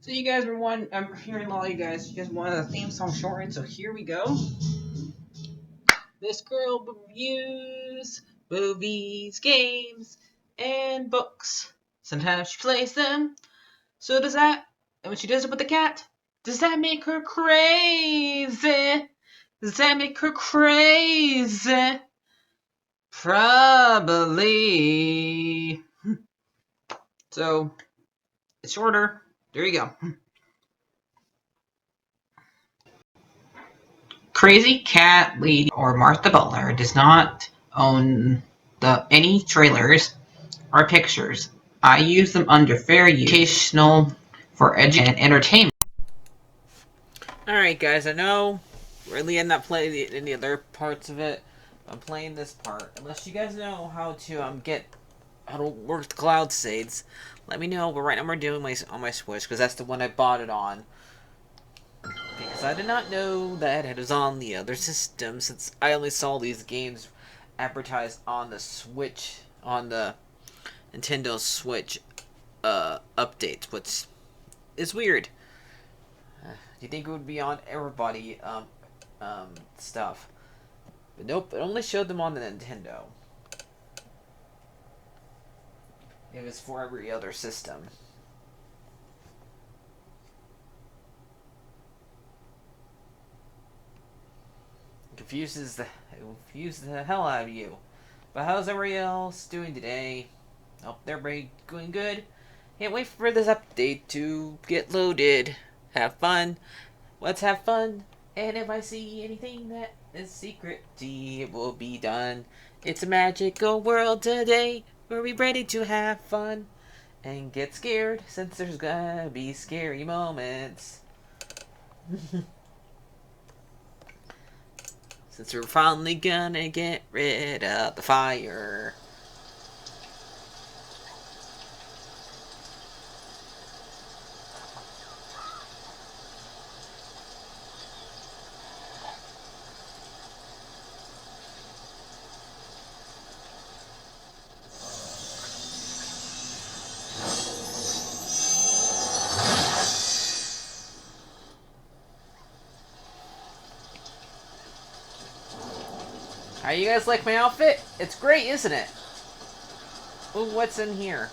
So you guys were one. I'm hearing a lot of you guys. You guys wanted a theme song shortened, so here we go. This girl reviews movies, games, and books. Sometimes she plays them. So does that. And when she does it with the cat, does that make her crazy? Does that make her crazy? Probably. So it's shorter. There you go. Crazycatlady or Martha Butler does not own any trailers or pictures. I use them under fair use, educational, for education and entertainment. Alright guys, I know really I'm not playing any other parts of it. I'm playing this part. Unless you guys know how to how to work the cloud states, let me know. But right now we're doing on my Switch because that's the one I bought it on. Because I did not know that it was on the other system, since I only saw these games advertised on the Switch, on the Nintendo Switch updates, which is weird. You think it would be on everybody stuff, but nope, it only showed them on the Nintendo. It was for every other system. Confuses the hell out of you. But how's everybody else doing today? Hope everybody doing good. Can't wait for this update to get loaded. Have fun. Let's have fun. And if I see anything that is secret, it will be done. It's a magical world today. We're ready to have fun and get scared, since there's gonna be scary moments. Since we're finally gonna get rid of the fire. How you guys like my outfit? It's great, isn't it? Ooh, what's in here?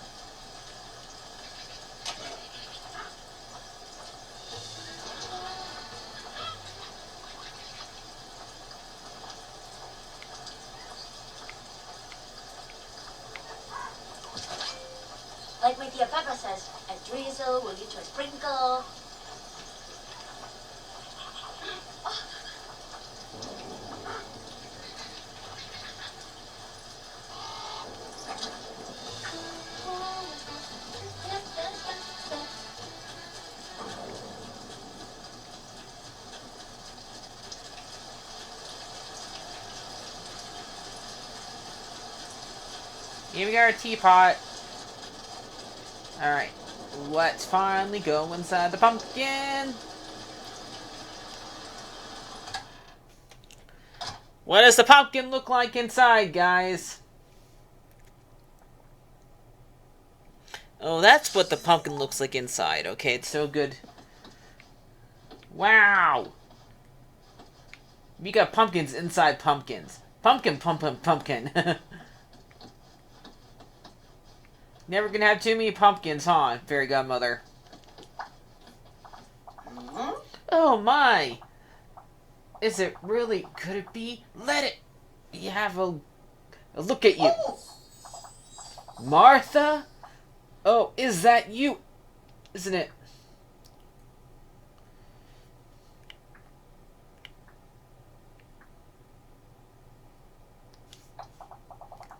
Like my dear Peppa says, a drizzle will lead to a sprinkle. Here we got our teapot. Alright. Let's finally go inside the pumpkin. What does the pumpkin look like inside, guys? Oh, that's what the pumpkin looks like inside. Okay, it's so good. Wow! We got pumpkins inside pumpkins. Pumpkin, pumpkin, pumpkin. Never gonna have too many pumpkins, huh, Fairy Godmother? Oh my! Is it really? Could it be? Let it! You have a look at you. Martha? Oh, is that you? Isn't it?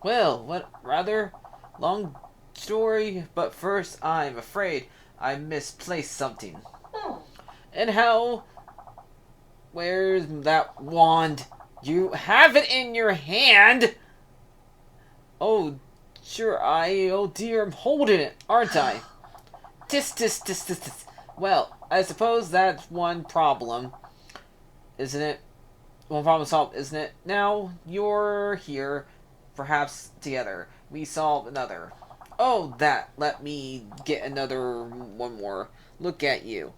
Well, what rather long story, but first I'm afraid I misplaced something. And how? Where's that wand? You have it in your hand? Oh, sure, oh dear, I'm holding it, aren't I? Tis, tis, tis, tis, tis. Well, I suppose that's one problem, isn't it? One problem solved, isn't it? Now, you're here, perhaps together, we solve another. Oh, that. Let me get another one more. Look at you.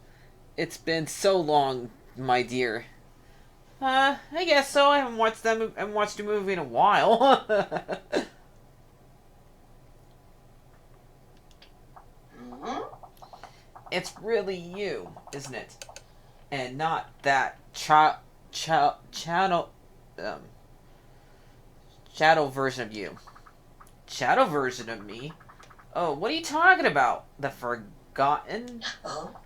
It's been so long, my dear. I guess so. I haven't watched that. I haven't watched a movie in a while. It's really you, isn't it? And not that channel, um, shadow version of you. Shadow version of me? Oh, what are you talking about? The forgotten? Oh?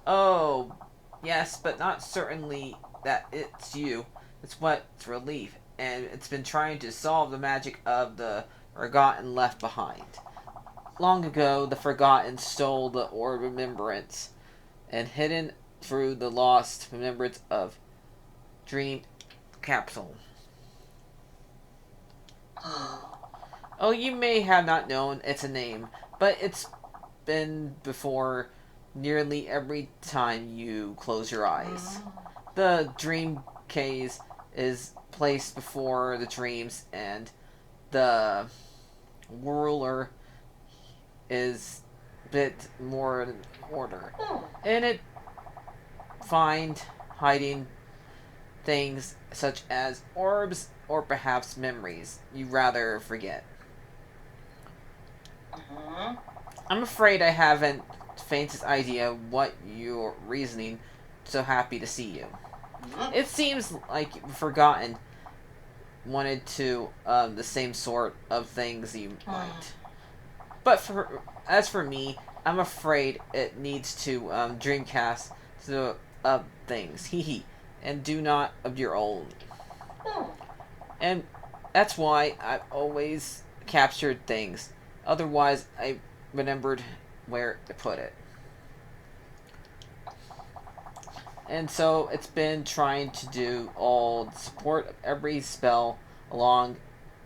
Oh, yes, but not certainly that it's you. It's what's relief, and it's been trying to solve the magic of the forgotten left behind. Long ago, the forgotten stole the orb of remembrance, and hidden through the lost remembrance of dream capsule. Oh, you may have not known its a name, but it's been before nearly every time you close your eyes. The dream case is placed before the dreams, and the whirler is bit more in order. And it find hiding things such as orbs or perhaps memories you rather forget. I'm afraid I haven't faintest idea what you're reasoning. So happy to see you. It seems like you've forgotten wanted to the same sort of things you might. But as for me, I'm afraid it needs to Dreamcast to things. Hee hee. And do not of your own. And that's why I've always captured things. Otherwise, I remembered where to put it. And so it's been trying to do all the support of every spell along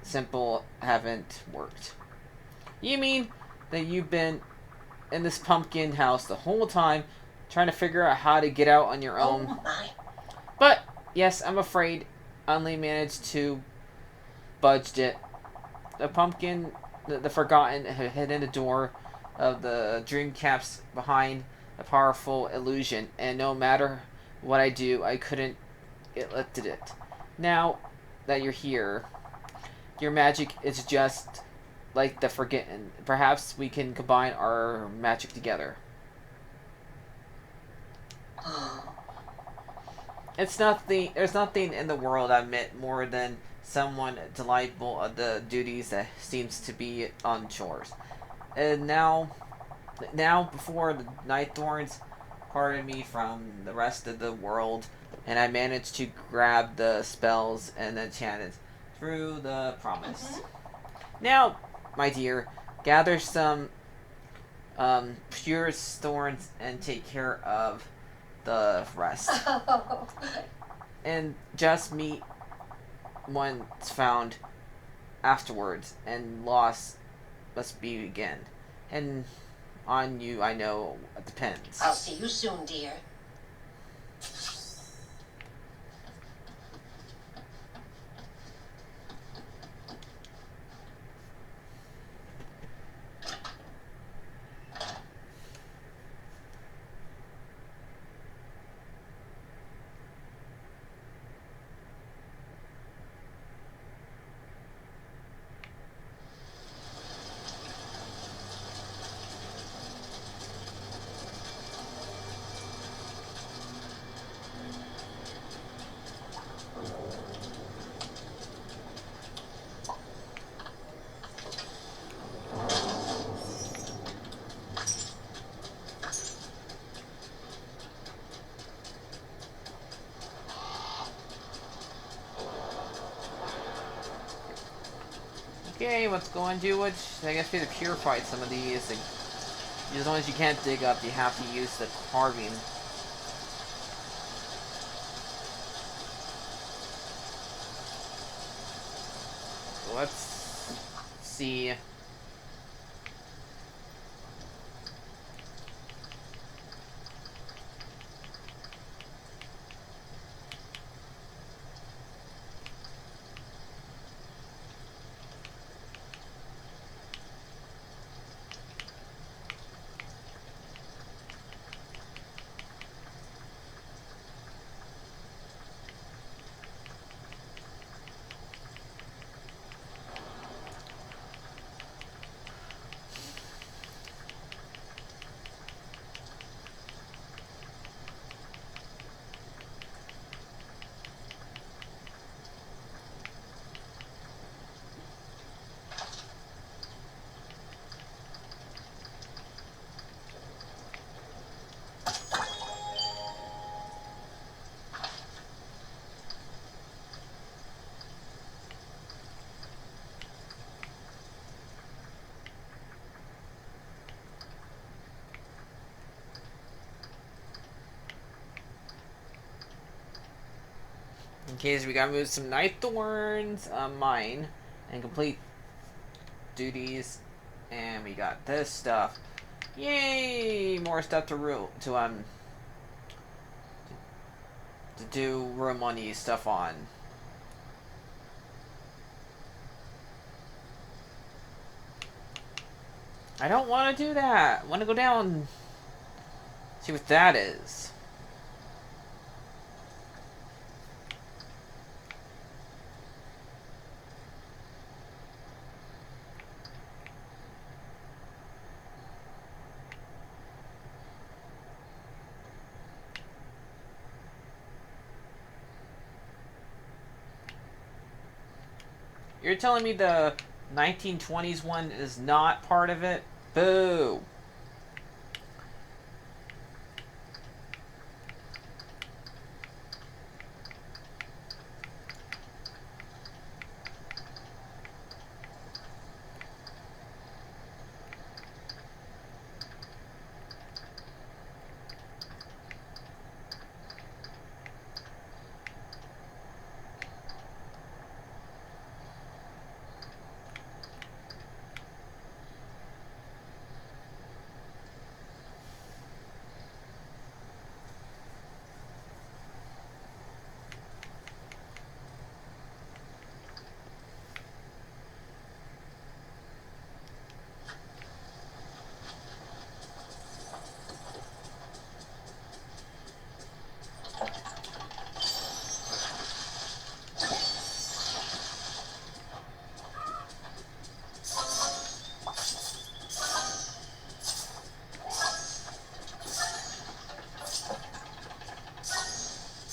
simple haven't worked. You mean that you've been in this pumpkin house the whole time trying to figure out how to get out on your own? Oh my. But yes, I'm afraid I only managed to budge it. The pumpkin, the forgotten, had hidden the door of the dream caps behind a powerful illusion, and no matter what I do, I couldn't get lifted it. Now that you're here, your magic is just like the forgotten. Perhaps we can combine our magic together. It's nothing. There's nothing in the world I met more than someone delightful of the duties that seems to be on chores. And now before the night thorns parted me from the rest of the world, and I managed to grab the spells and the enchantments through the promise. Now, my dear, gather some pure thorns and take care of the rest. And just meet once found afterwards, and loss must be again. And on you, I know, it depends. I'll see you soon, dear. Okay, let's go and do it. I guess we have to purify some of these. As long as you can't dig up, you have to use the carving. Let's see. case we gotta move some Night Thorns on mine and complete duties. And we got this stuff. Yay! More stuff to do room money stuff on. I don't want to do that. I want to go down, see what that is. You're telling me the 1920s one is not part of it? Boo!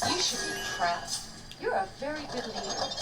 You should be proud. You're a very good leader.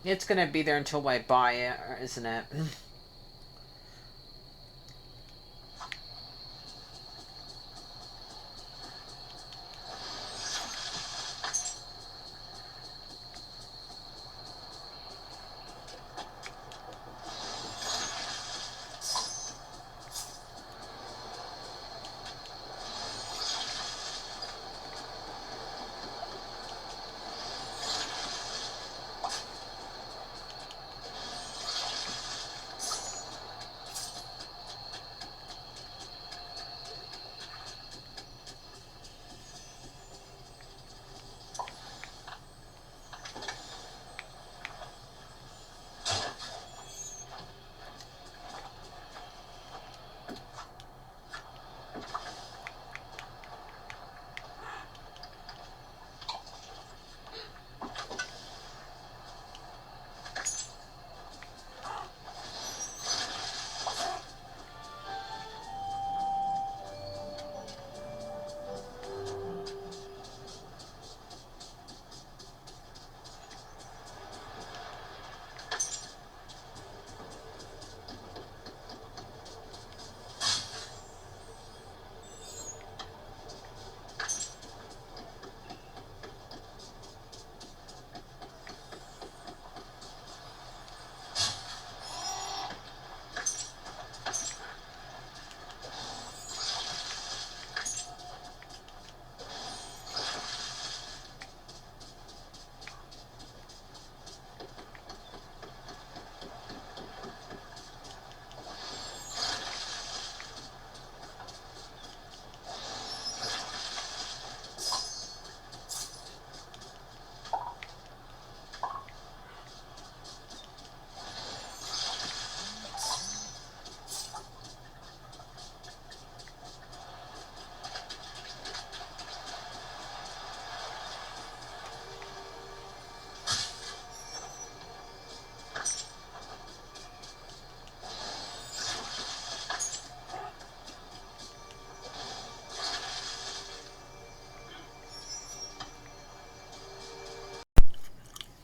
It's gonna be there until I buy it, isn't it?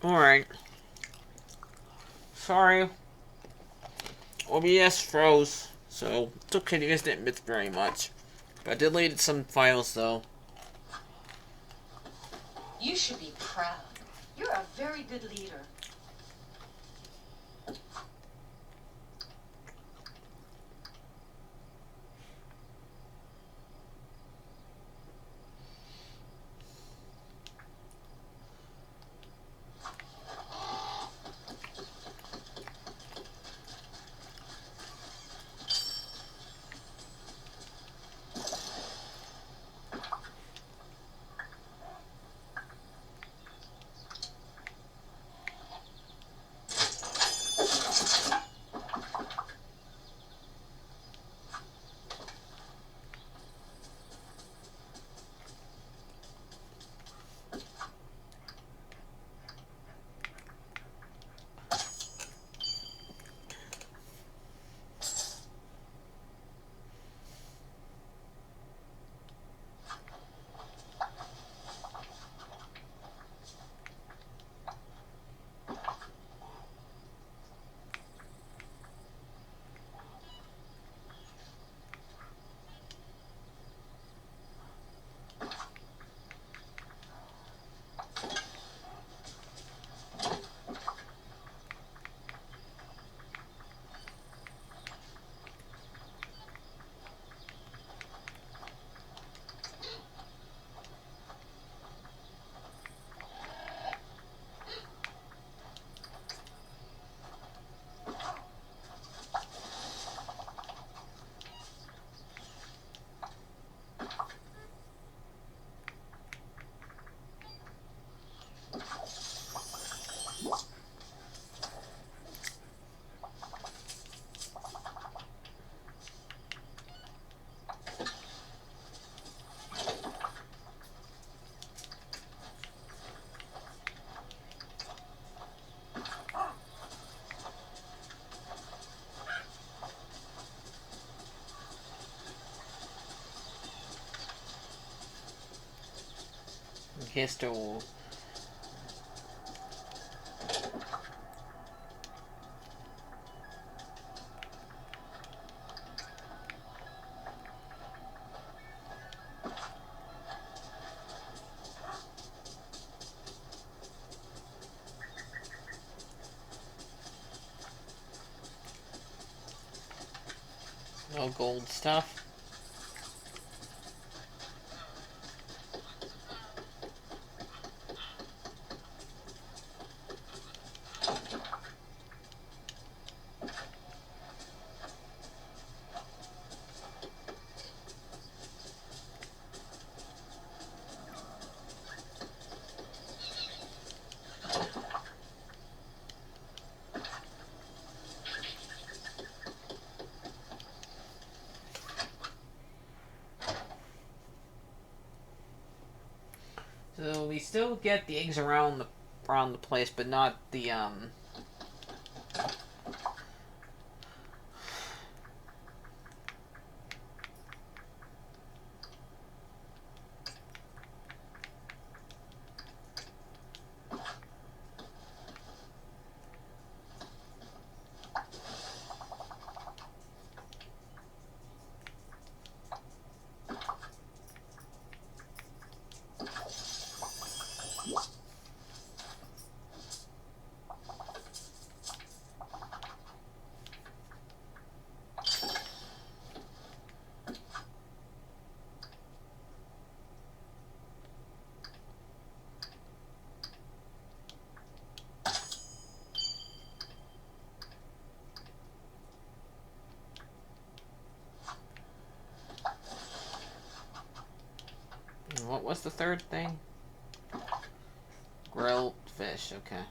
Alright. Sorry. OBS froze, so it's okay, you guys didn't miss very much. But I deleted some files though. You should be proud. You're a very good leader. History. No gold stuff. So we still get the eggs around the place, but not the what was the third thing? Grilled fish. Okay.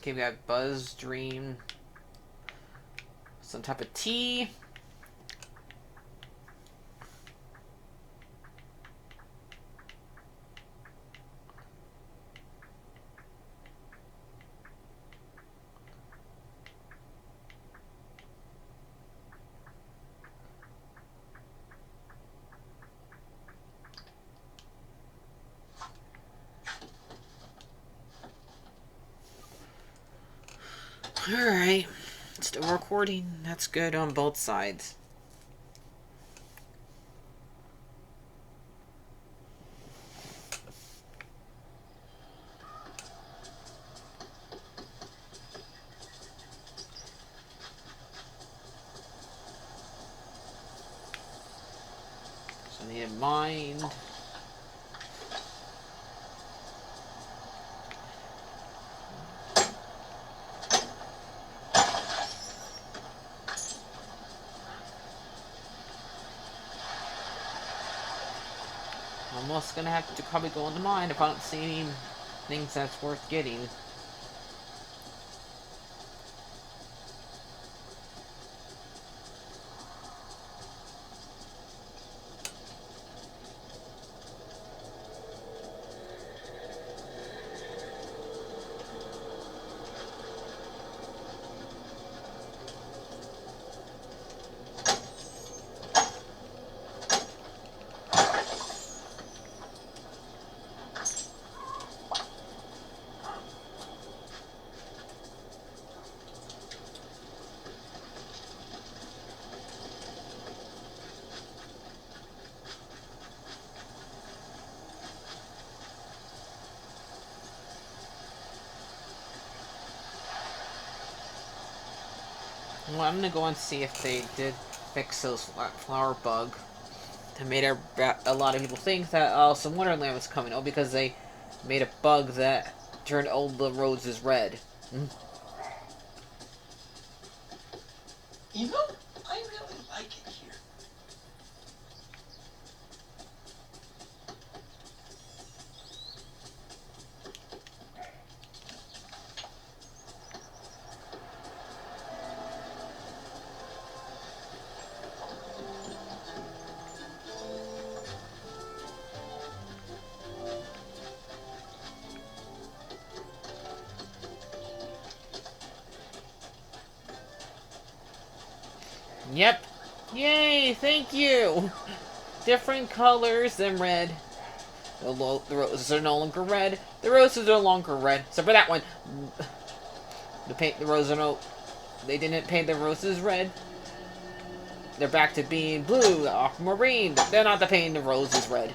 Okay, we got Buzz Dream. Some type of tea. Alright. Still recording. That's good on both sides. mind. I'm almost gonna have to probably go into mine if I don't see any things that's worth getting. Well, I'm gonna go and see if they did fix those flower bug that made a lot of people think that some Wonderland was coming. Oh, because they made a bug that turned all the roses red. You know, I really like it here. Yep. Yay! Thank you. Different colors than red. The roses are no longer red. The roses are no longer red. So for that one, the roses are no. They didn't paint the roses red. They're back to being blue, aquamarine. They're not painting the roses red.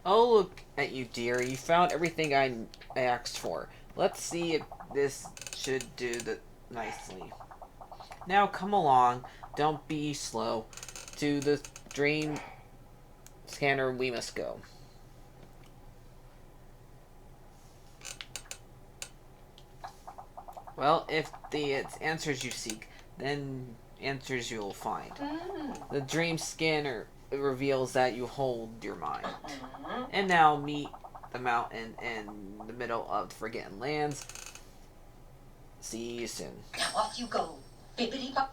Oh, look at you, dear. You found everything I asked for. Let's see if this should do the nicely. Now come along. Don't be slow. To the dream scanner we must go. Well, if it's answers you seek, then answers you'll find. The dream scanner reveals that you hold your mind. And now meet the mountain in the middle of the Forgotten Lands. See you soon. Now off you go. Bippity bop.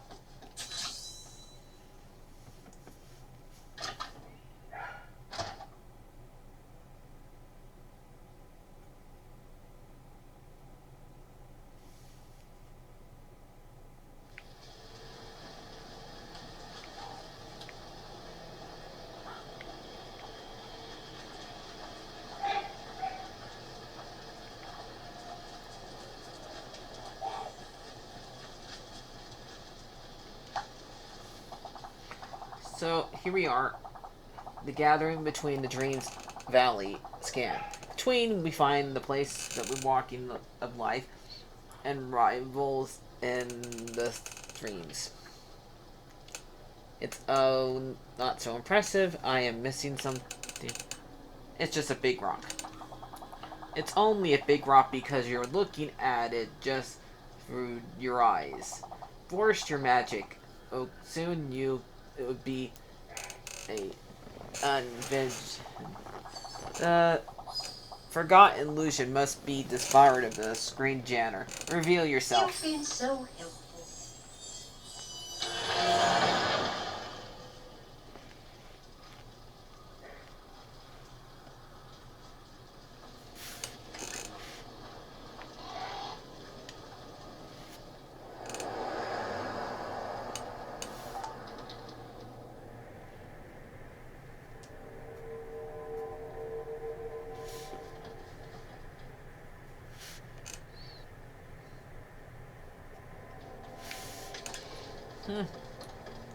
So here we are, the gathering between the Dreams Valley scan. Between we find the place that we're walking of life and rivals in the dreams. It's not so impressive. I am missing something. It's just a big rock. It's only a big rock because you're looking at it just through your eyes. Force your magic. Oh, soon it would be a unveg. The forgotten illusion must be disbarred of the screen janitor. Reveal yourself. You've been so helpful.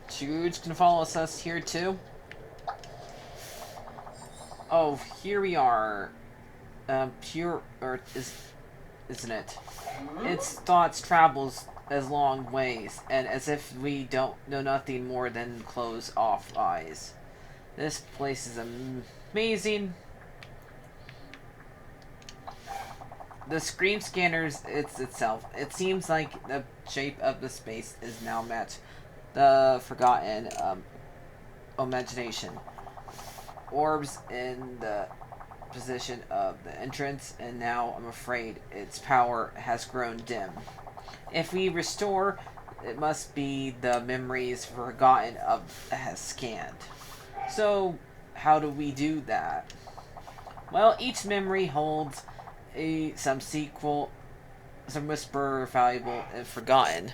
Jude's gonna follow us here too. Oh, here we are. Pure Earth isn't it? Its thoughts travels as long ways, and as if we don't know nothing more than close off eyes. This place is amazing. The screen scanners itself. It seems like the shape of the space is now matched the forgotten imagination. Orbs in the position of the entrance, and now I'm afraid its power has grown dim. If we restore, it must be the memories forgotten of has scanned. So, how do we do that? Well, each memory holds some sequel, some whisper valuable and forgotten.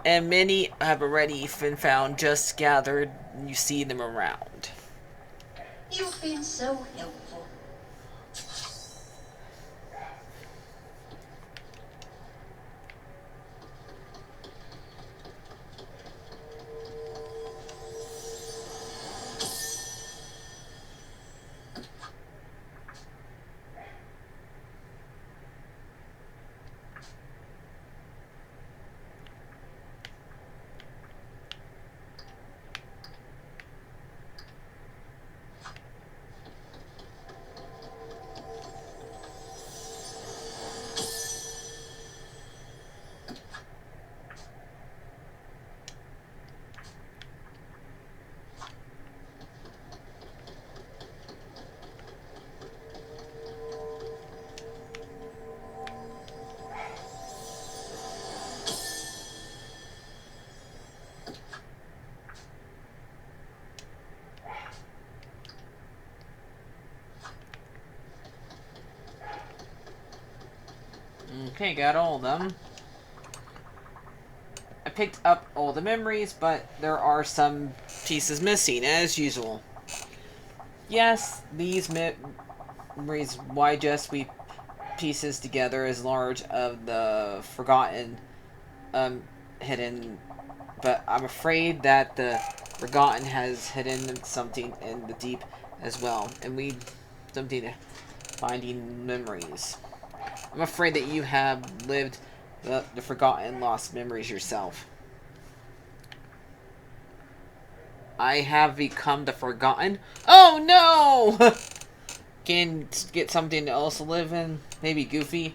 And many have already been found, just gathered, and you see them around. You've been so helpful. Okay, got all of them. I picked up all the memories, but there are some pieces missing, as usual. Yes, these memories, why just we pieces together as large of the forgotten, hidden but I'm afraid that the Forgotten has hidden something in the deep as well, and we something finding memories. I'm afraid that you have lived the forgotten, lost memories yourself. I have become the Forgotten. Oh no! Can get something else to live in? Maybe Goofy?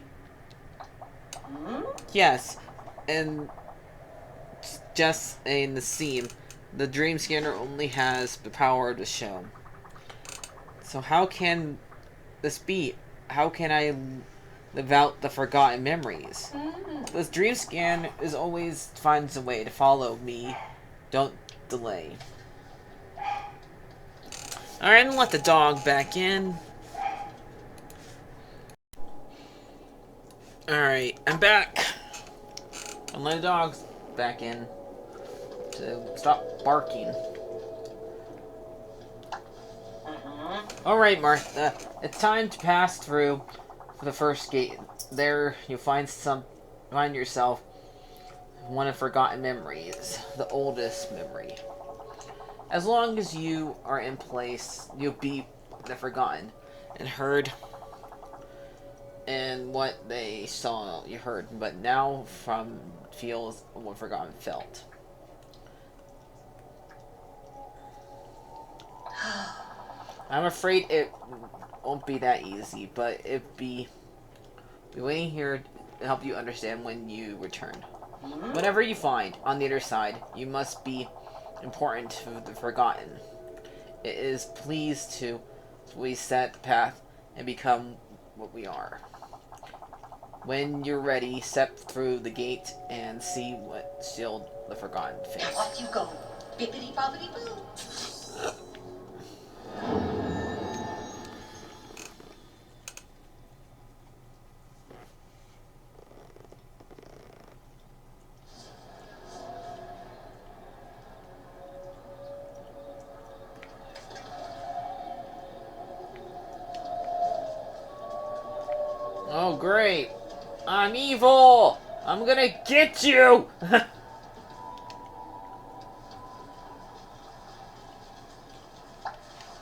Yes, and just in the scene, the Dream Scanner only has the power to show. So how can this be? How can I live out the forgotten memories? This Dream Scan is always finds a way to follow me. Don't delay. Alright, and let the dog back in. Alright, I'm back. And let the dog back in to stop barking. Alright, Martha. It's time to pass through the first gate. There you'll find yourself one of forgotten memories. The oldest memory. As long as you are in place, you'll be the forgotten and heard and what they saw you heard, but now from feels what forgotten felt. I'm afraid it won't be that easy, but it'll be waiting here to help you understand when you return. Whatever you find on the other side, you must be important to the forgotten. It is pleased to we set the path and become what we are. When you're ready, step through the gate and see what sealed the forgotten face. Now off you go. Bippity boppity boo. Oh, great. I'm evil. I'm gonna get you.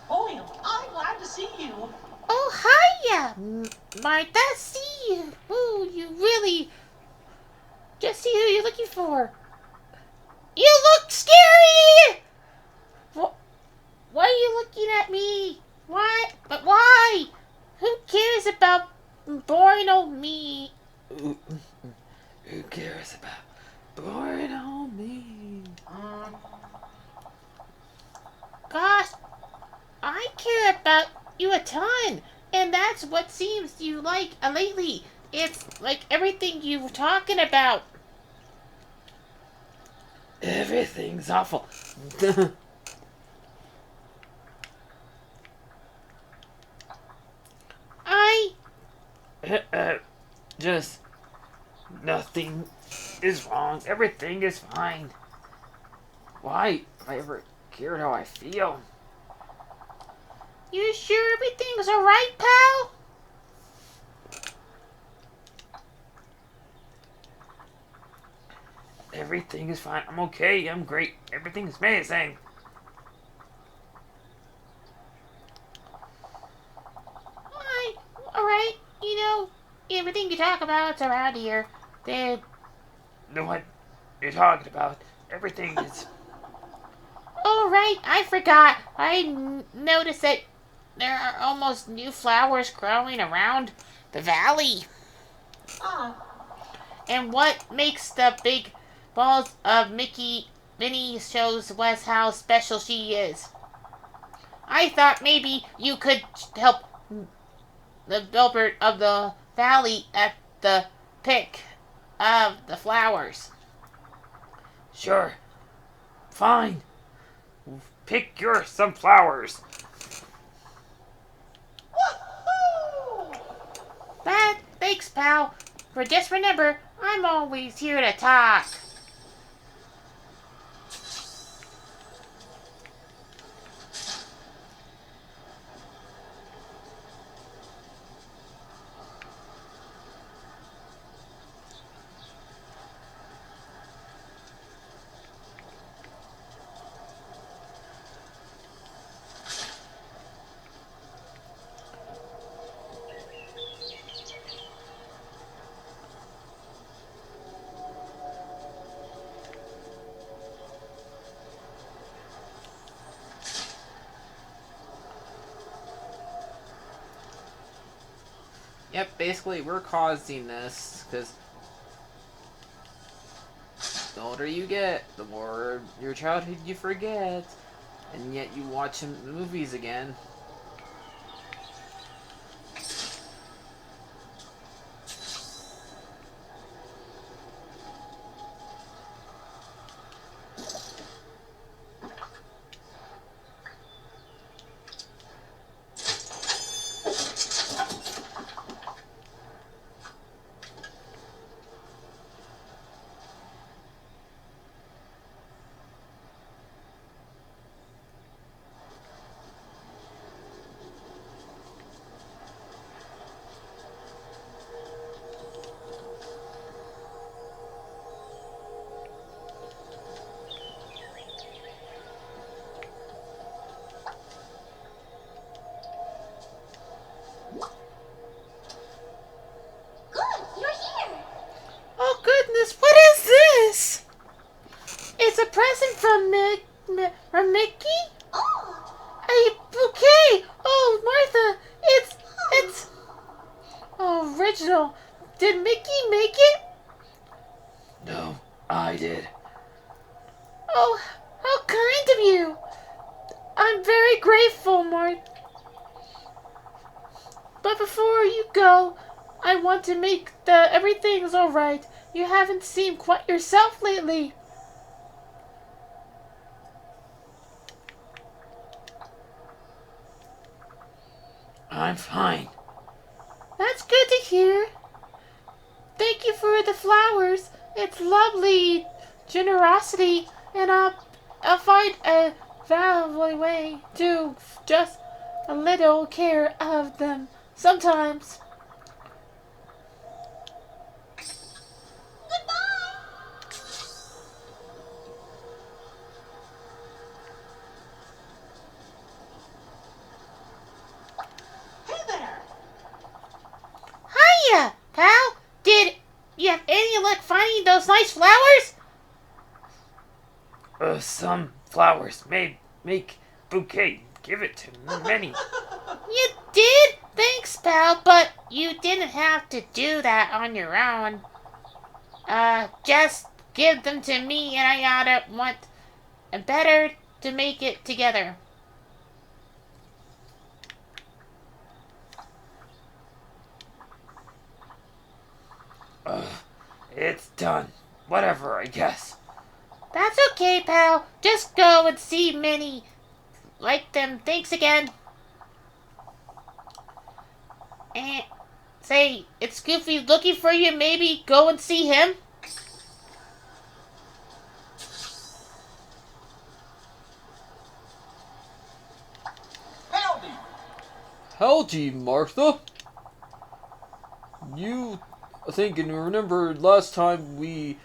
Boy, I'm glad to see you. Oh, hiya, Martha. See you. Ooh, you really just see who you're looking for. You look scary. Why are you looking at me? What? But why? Who cares about boring old me? Who cares about boring on me? Gosh, I care about you a ton, and that's what seems you like lately. It's like everything you were talking about. Everything's awful. I Just nothing is wrong. Everything is fine. Why have I ever cared how I feel? You sure everything's alright, pal? Everything is fine. I'm okay. I'm great. Everything is amazing. Alright. You know, everything you talk about's around here. Then, Know what you're talking about? Everything is. alright, I forgot. I noticed that there are almost new flowers growing around the valley. And what makes the big balls of Minnie shows Wes how special she is. I thought maybe you could help the Gilbert of the Valley at the pick of the flowers. Sure. Fine. Pick your some flowers. But thanks, pal. For just remember, I'm always here to talk. Yep, basically we're causing this, because the older you get, the more your childhood you forget, and yet you watch movies again. Good, you're here. Oh goodness, what is this? It's a present from Mickey? Oh, A bouquet! Oh, Martha, it's oh, original. Did Mickey make it? No, I did. Oh, how kind of you. I'm very grateful, Martha. But before you go, I want to make everything's all right. You haven't seemed quite yourself lately. I'm fine. That's good to hear. Thank you for the flowers. It's lovely generosity, and I'll find a valuable way to just a little care of them sometimes. Hey there. Hiya, pal. Did you have any luck finding those nice flowers? Some flowers may make bouquet. Give it to many. You did? Thanks, pal, but you didn't have to do that on your own. Just give them to me and I oughta want better to make it together. It's done. Whatever, I guess. That's okay, pal. Just go and see Minnie. Like them. Thanks again. And say, it's Goofy looking for you. Maybe go and see him. Howdy. Howdy, Martha. You think and remember last time we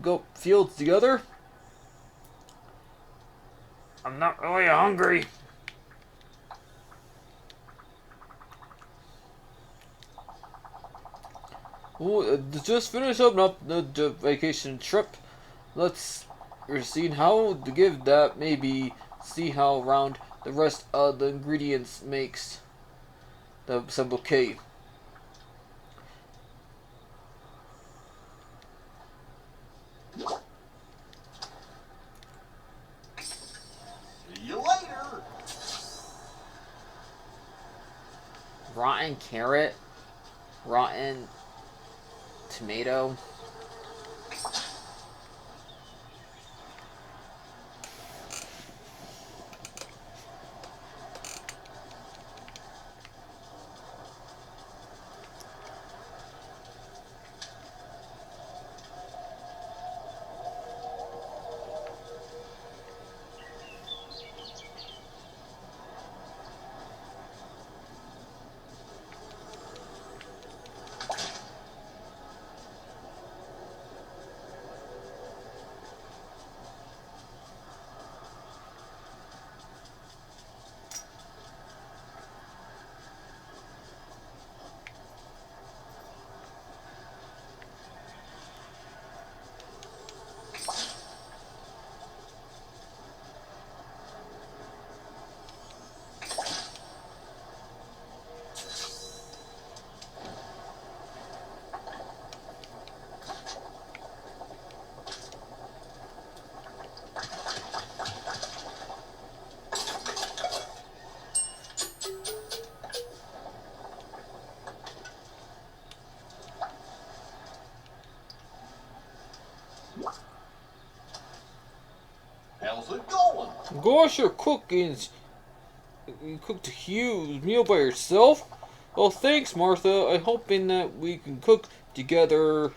go fields together? I'm not really hungry. Well, just finish up the vacation trip. Let's see how to give that. Maybe see how round the rest of the ingredients makes the some bouquet. See you later. Rotten carrot, rotten tomato. Gosh, you're cooking. You cooked a huge meal by yourself? Well, thanks, Martha. I'm hoping that we can cook together.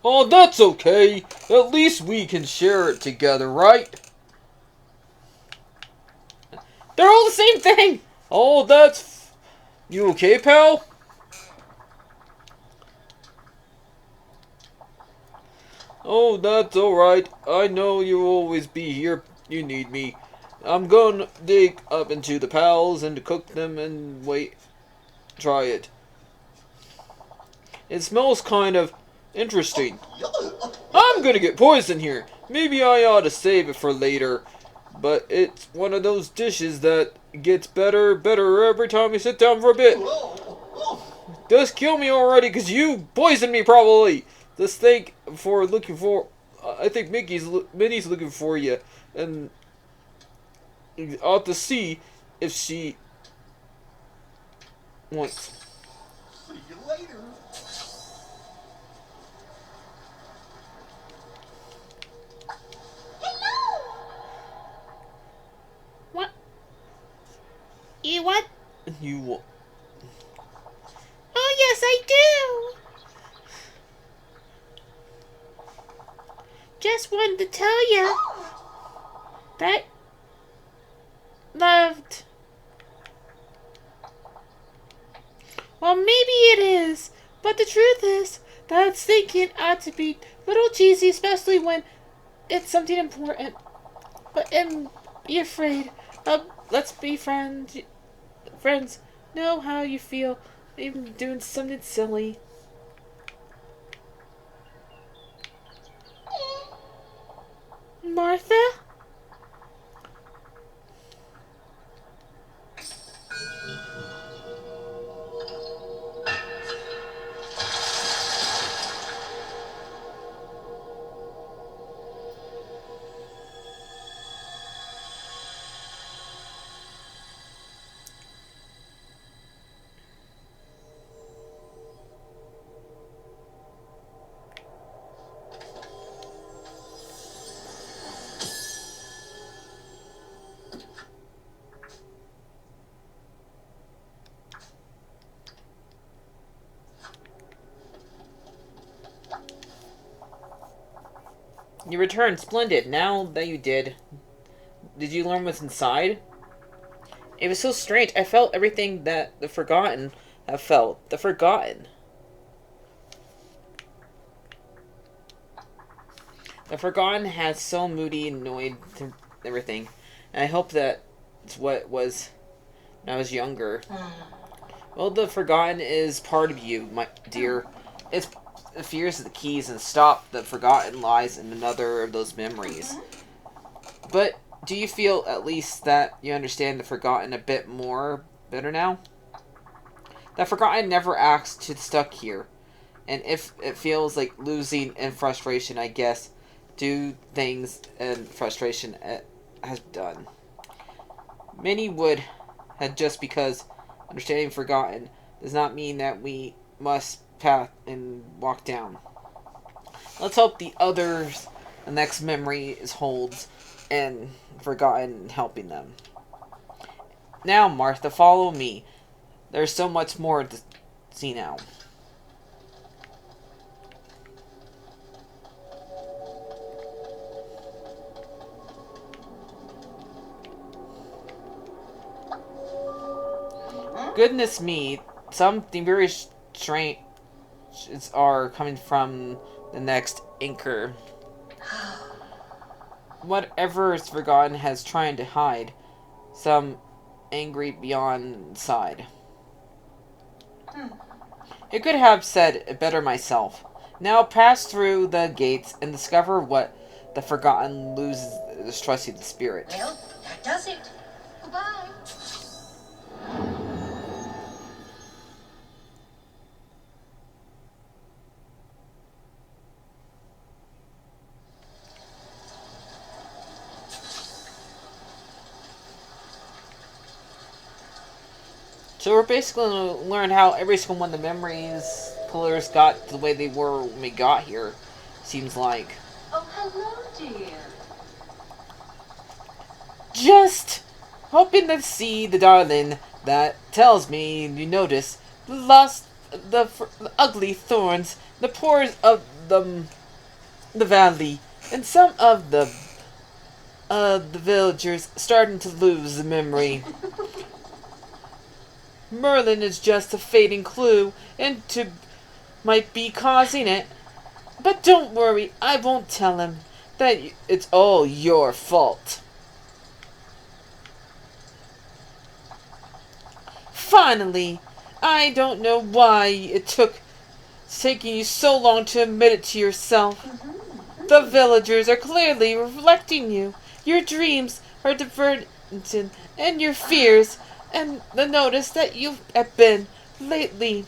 Oh, that's okay. At least we can share it together, right? They're all the same thing! Oh, that's... You okay, pal? Oh, that's alright. I know you'll always be here. You need me. I'm gonna dig up into the pals and cook them and wait. Try it. It smells kind of interesting. I'm gonna get poison here. Maybe I ought to save it for later. But it's one of those dishes that gets better every time you sit down for a bit. Just kill me already, cause you poisoned me probably. Just think for looking for. I think Minnie's looking for you, and you ought to see if she wants. See you later. What? You what? You. Oh, yes, I do. Just wanted to tell you that loved. Well, maybe it is, but the truth is that thinking ought to be a little cheesy, especially when it's something important. But be afraid. Let's be friends. Friends, know how you feel. Even doing something silly. Martha? You returned. Splendid. Now that you did you learn what's inside? It was so strange. I felt everything that the Forgotten have felt. The Forgotten. The Forgotten has so moody and annoyed to everything. And I hope that's what it was when I was younger. Well, the Forgotten is part of you, my dear. It fears the keys and stop the Forgotten lies in another of those memories. But do you feel at least that you understand the Forgotten a bit more better now? The Forgotten never acts to stuck here. And if it feels like losing and frustration, I guess, do things and frustration it has done. Many would have just because understanding Forgotten does not mean that we must path and walk down. Let's hope the others, the next memory is holds and Forgotten helping them. Now, Martha, follow me. There's so much more to see now. Goodness me, something very strange are coming from the next anchor. Whatever is Forgotten has trying to hide, some angry beyond side. I could have said it better myself. Now pass through the gates and discover what the Forgotten loses is trusting the spirit. Well, that does it. Goodbye. So we're basically going to learn how every single one of the memories pillars got the way they were when we got here. Seems like. Oh, hello, dear. Just hoping to see the darling that tells me you notice the ugly thorns, the pores of the valley, and some of the villagers starting to lose the memory. Merlin is just a fading clue into might be causing it. But don't worry, I won't tell him that it's all your fault. Finally, I don't know why it's taking you so long to admit it to yourself. The villagers are clearly reflecting you. Your dreams are diverted, and your fears, and the notice that you have been lately.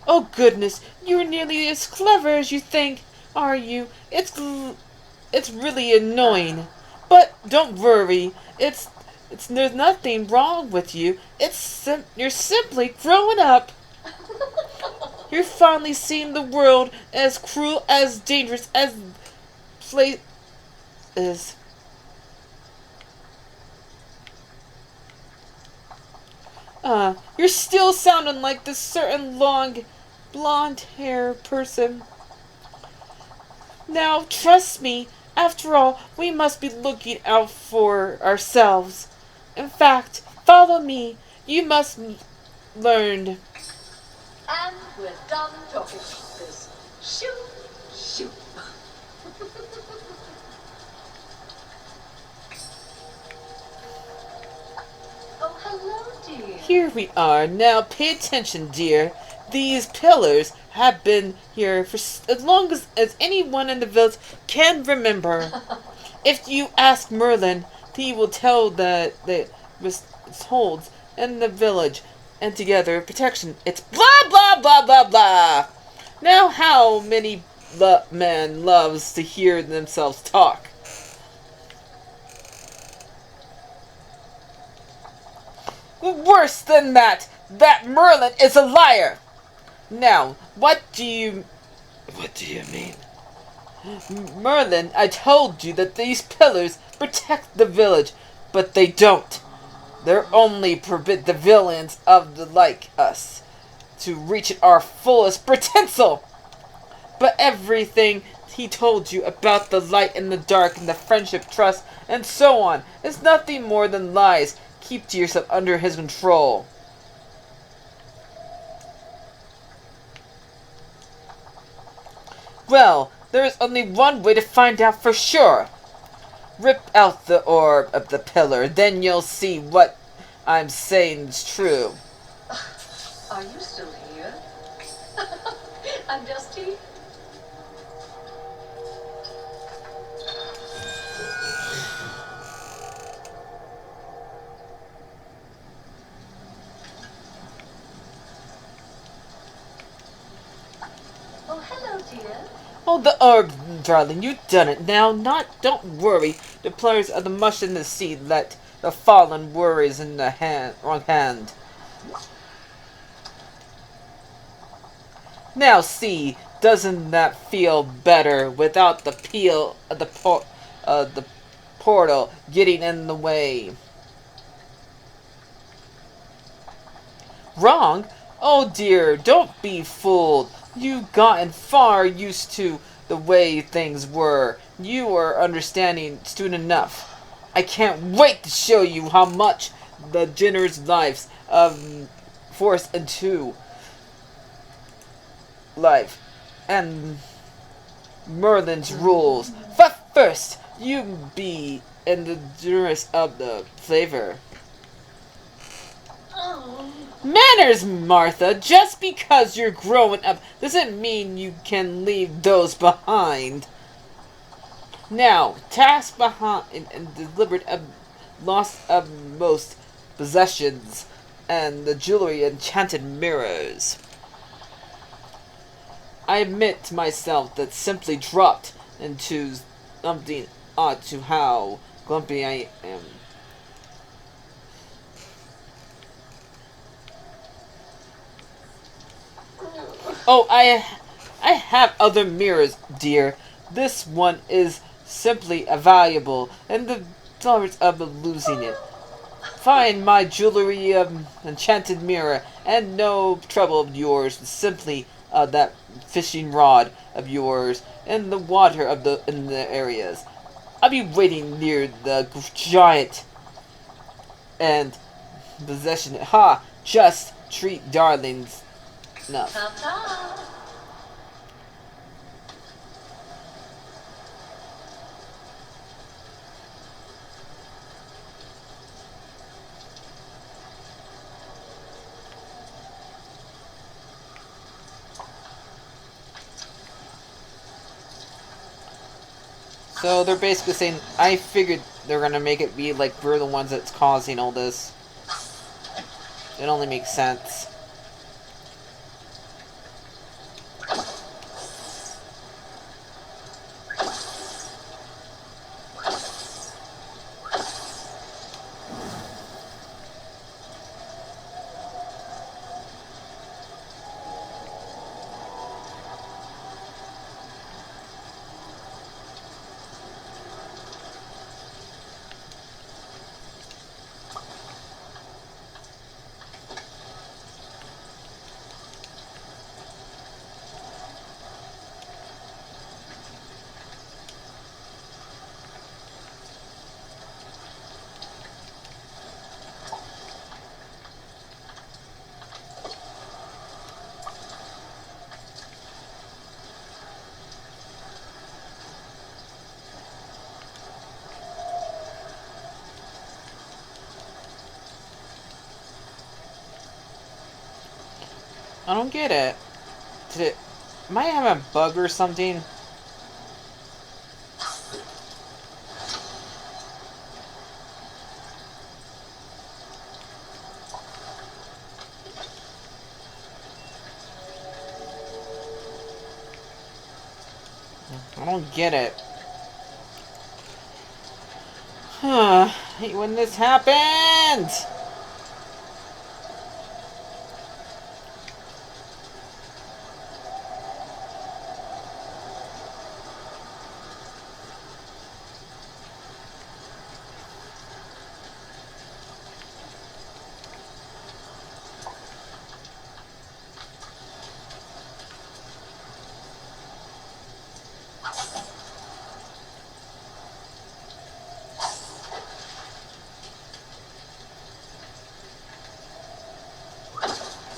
Oh goodness, you're nearly as clever as you think, are you? It's really annoying. But don't worry, there's nothing wrong with you. You're simply growing up. You're finally seeing the world as cruel, as dangerous as place is. You're still sounding like this certain long, blonde hair person. Now, trust me, after all, we must be looking out for ourselves. In fact, follow me. You must learn. And we're done talking about this. Shoot, shoot. Oh, hello, dear. Here we are. Now, pay attention, dear. These pillars have been here for as long as anyone in the village can remember. If you ask Merlin, he will tell that it holds in the village and together protection. It's blah blah blah blah blah. Now, how many men loves to hear themselves talk? Worse than that Merlin is a liar. Now, what do you mean? Merlin, I told you that these pillars protect the village, but they don't. They're only permit the villains of the like us to reach our fullest potential. But everything he told you about the light and the dark and the friendship, trust, and so on is nothing more than lies. Keep to yourself under his control. Well, there is only one way to find out for sure. Rip out the orb of the pillar, then you'll see what I'm saying is true. Are you still here? I'm Dusty. Oh, hello, dear. Oh, the orb, darling, you've done it. Now, don't worry. The players of the mush in the sea let the fallen worries in the wrong hand. Now see, doesn't that feel better without the peel of the portal getting in the way? Wrong? Oh dear, don't be fooled. You've gotten far used to the way things were. You are understanding soon enough. I can't wait to show you how much the Jenner's lives force into life and Merlin's rules. But first, you be in the generous of the flavor. Oh. Manners, Martha. Just because you're growing up doesn't mean you can leave those behind. Now, task behind and deliberate loss of most possessions and the jewelry enchanted mirrors. I admit to myself that simply dropped into something odd to how grumpy I am. Oh, I have other mirrors, dear. This one is simply valuable, and the thought of losing it. Find my jewelry enchanted mirror, and no trouble of yours. Simply that fishing rod of yours, and the water of in the areas. I'll be waiting near the giant and possession. Ha! Just treat darlings enough. Ta-ta. So they're basically saying, I figured they're gonna make it be like we're the ones that's causing all this. It only makes sense. I don't get it. Am I having a bug or something? I don't get it. I hate when this happens!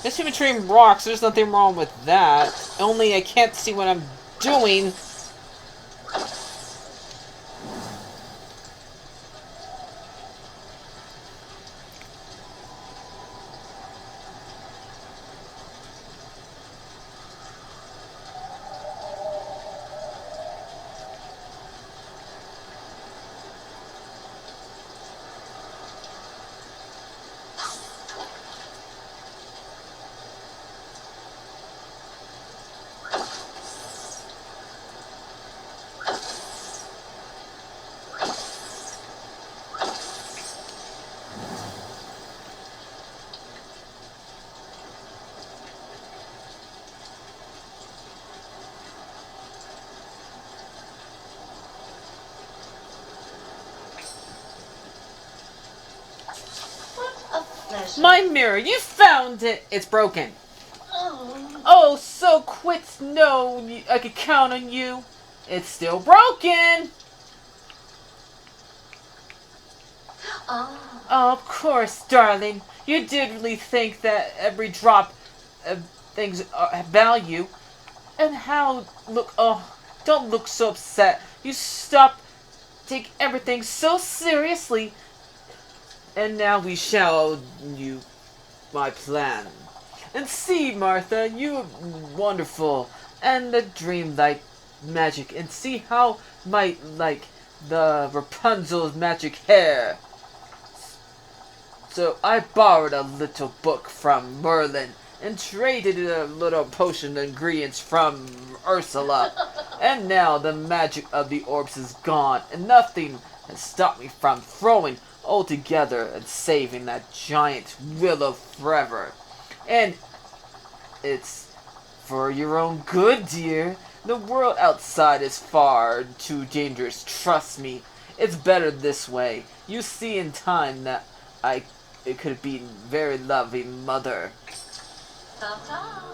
This in between rocks, there's nothing wrong with that. Only I can't see what I'm doing. What a pleasure. My mirror, you found it! It's broken. Oh. Oh, so quit. No, I could count on you. It's still broken! Ah. Oh, of course, darling. You did really think that every drop of things have value. And how, look, oh, don't look so upset. You stop, take everything so seriously. And now we shall you my plan. And see, Martha, you are wonderful. And the dreamlight magic. And see how might like the Rapunzel's magic hair. So I borrowed a little book from Merlin and traded a little potion ingredients from Ursula. And now the magic of the orbs is gone, and nothing has stopped me from throwing all together and saving that giant willow forever. And it's For your own good, dear. The world outside is far too dangerous, trust me. It's better this way. You see in time that it could be very loving mother. Ta-ta.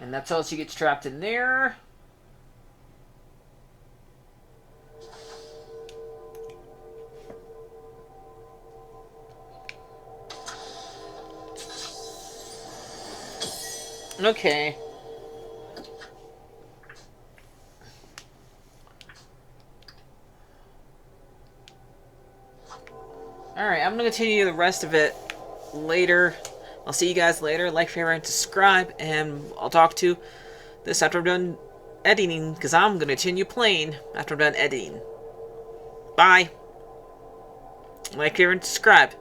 And that's how she gets trapped in there. Okay. Alright, I'm going to continue the rest of it later. I'll see you guys later. Like, favorite, and subscribe. And I'll talk to this after I'm done editing. Because I'm going to continue playing after I'm done editing. Bye. Like, favorite, and subscribe.